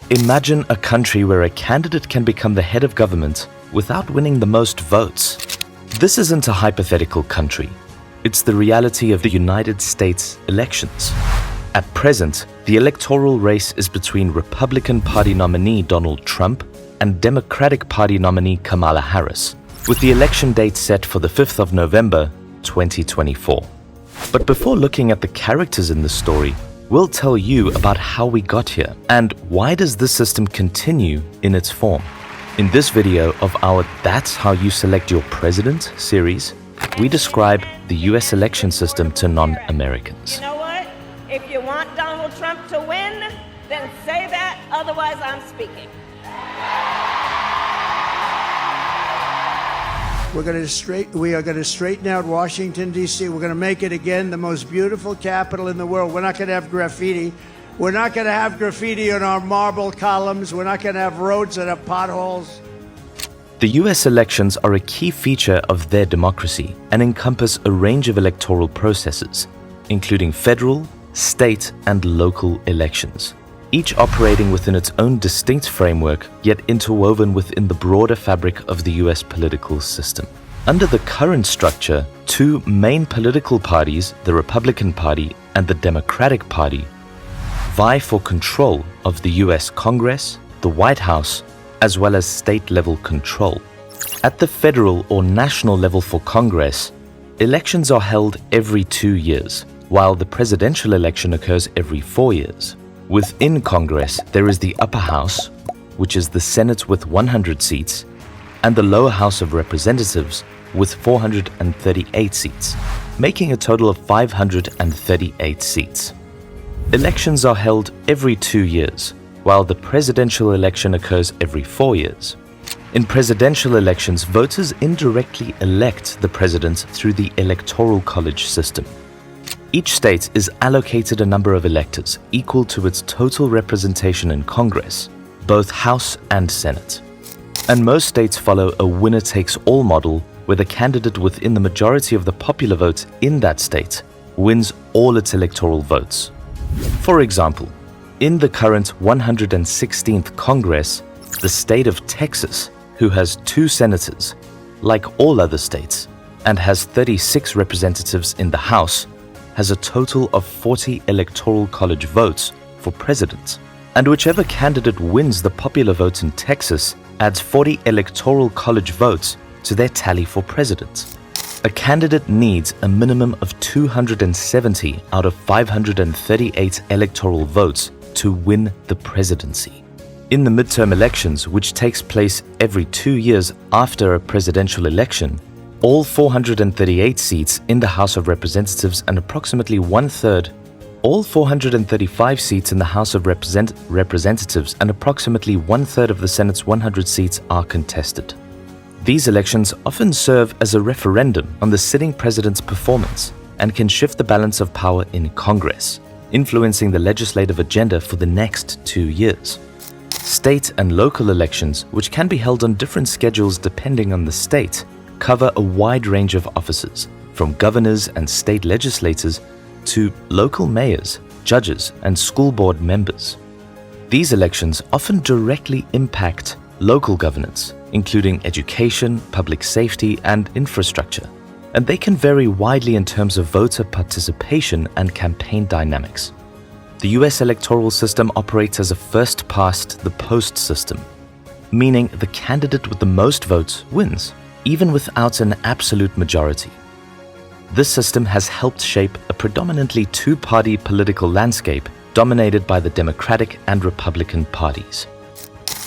Imagine a country where a candidate can become the head of government without winning the most votes. This isn't a hypothetical country. It's the reality of the United States elections. At present, the electoral race is between Republican Party nominee Donald Trump and Democratic Party nominee Kamala Harris, with the election date set for the 5th of November, 2024. But before looking at the characters in the story, we'll tell you about how we got here and why does this system continue in its form. In this video of our That's How You Select Your President series, we describe the US election system to non-Americans. You know what? If you want Donald Trump to win, then say that, otherwise I'm speaking. We are going to straighten out Washington, D.C. We're going to make it again the most beautiful capital in the world. We're not going to have graffiti. We're not going to have graffiti on our marble columns. We're not going to have roads that have potholes. The US elections are a key feature of their democracy and encompass a range of electoral processes, including federal, state, and local elections, each operating within its own distinct framework, yet interwoven within the broader fabric of the US political system. Under the current structure, two main political parties, the Republican Party and the Democratic Party, vie for control of the US Congress, the White House, as well as state-level control. At the federal or national level for Congress, elections are held every 2 years, while the presidential election occurs every 4 years. Within Congress, there is the upper house, which is the Senate with 100 seats, and the lower house of representatives with 438 seats, making a total of 538 seats. Elections are held every 2 years, while the presidential election occurs every 4 years. In presidential elections, voters indirectly elect the president through the Electoral College system. Each state is allocated a number of electors equal to its total representation in Congress, both House and Senate. And most states follow a winner-takes-all model where the candidate within the majority of the popular vote in that state wins all its electoral votes. For example, in the current 116th Congress, the state of Texas, who has 2 senators, like all other states, and has 36 representatives in the House, has a total of 40 electoral college votes for president. And whichever candidate wins the popular vote in Texas adds 40 electoral college votes to their tally for president. A candidate needs a minimum of 270 out of 538 electoral votes to win the presidency. In the midterm elections, which takes place every 2 years after a presidential election, all 438 seats in the House of Representatives and approximately all 435 seats in the House of Representatives and approximately one-third of the Senate's 100 seats are contested. These elections often serve as a referendum on the sitting president's performance and can shift the balance of power in Congress, influencing the legislative agenda for the next 2 years. State and local elections, which can be held on different schedules depending on the state, cover a wide range of offices, from governors and state legislators to local mayors, judges, and school board members. These elections often directly impact local governance, including education, public safety, and infrastructure, and they can vary widely in terms of voter participation and campaign dynamics. The US electoral system operates as a first-past-the-post system, meaning the candidate with the most votes wins, even without an absolute majority. This system has helped shape a predominantly two-party political landscape dominated by the Democratic and Republican parties.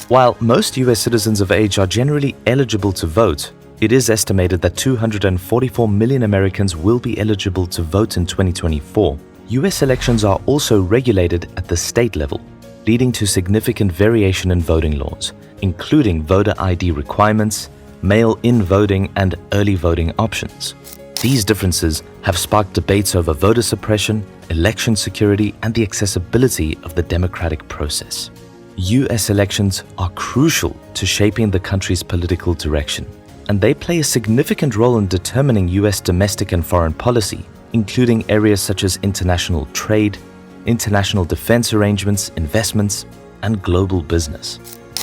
While most US citizens of age are generally eligible to vote, it is estimated that 244 million Americans will be eligible to vote in 2024. US elections are also regulated at the state level, leading to significant variation in voting laws, including voter ID requirements, mail-in voting, and early voting options. These differences have sparked debates over voter suppression, election security, and the accessibility of the democratic process. US elections are crucial to shaping the country's political direction, and they play a significant role in determining US domestic and foreign policy, including areas such as international trade, international defense arrangements, investments, and global business.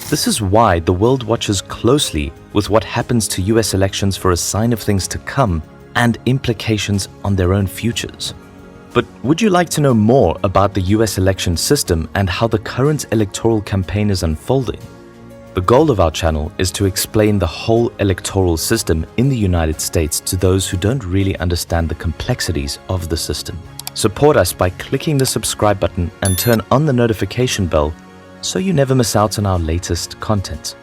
This is why the world watches closely with what happens to US elections for a sign of things to come and implications on their own futures. But would you like to know more about the US election system and how the current electoral campaign is unfolding? The goal of our channel is to explain the whole electoral system in the United States to those who don't really understand the complexities of the system. Support us by clicking the subscribe button and turn on the notification bell so you never miss out on our latest content.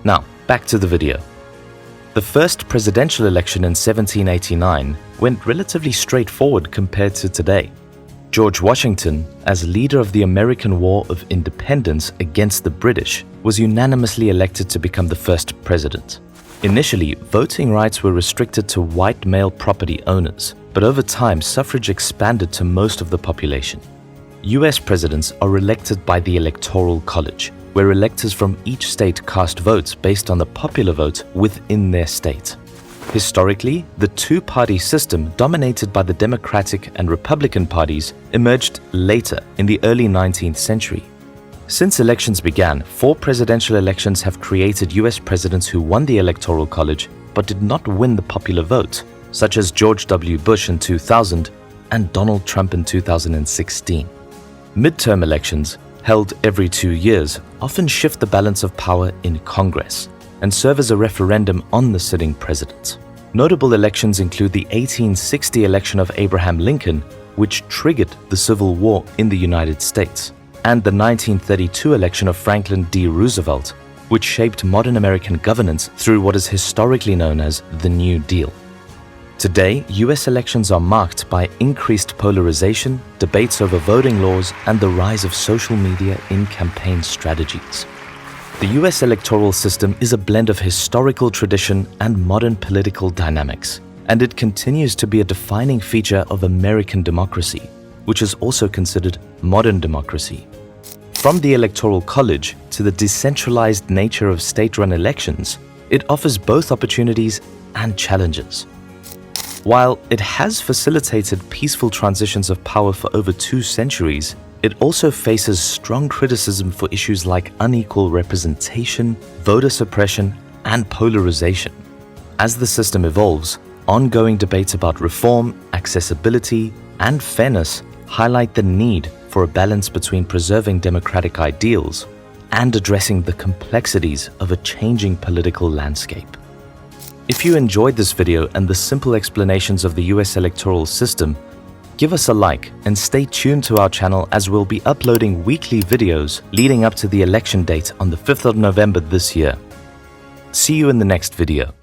Now, back to the video. The first presidential election in 1789 went relatively straightforward compared to today. George Washington, as leader of the American War of Independence against the British, was unanimously elected to become the first president. Initially, voting rights were restricted to white male property owners, but over time, suffrage expanded to most of the population. US presidents are elected by the Electoral College, where electors from each state cast votes based on the popular vote within their state. Historically, the two-party system dominated by the Democratic and Republican parties emerged later in the early 19th century. Since elections began, 4 presidential elections have created US presidents who won the Electoral College but did not win the popular vote, such as George W. Bush in 2000 and Donald Trump in 2016. Midterm elections, held every 2 years, often shift the balance of power in Congress and serve as a referendum on the sitting president. Notable elections include the 1860 election of Abraham Lincoln, which triggered the Civil War in the United States, and the 1932 election of Franklin D. Roosevelt, which shaped modern American governance through what is historically known as the New Deal. Today, US elections are marked by increased polarization, debates over voting laws, and the rise of social media in campaign strategies. The US electoral system is a blend of historical tradition and modern political dynamics, and it continues to be a defining feature of American democracy, which is also considered modern democracy. From the Electoral College to the decentralized nature of state-run elections, it offers both opportunities and challenges. While it has facilitated peaceful transitions of power for over 2 centuries, it also faces strong criticism for issues like unequal representation, voter suppression, and polarization. As the system evolves, ongoing debates about reform, accessibility, and fairness highlight the need for a balance between preserving democratic ideals and addressing the complexities of a changing political landscape. If you enjoyed this video and the simple explanations of the US electoral system, give us a like and stay tuned to our channel as we'll be uploading weekly videos leading up to the election date on the 5th of November this year. See you in the next video.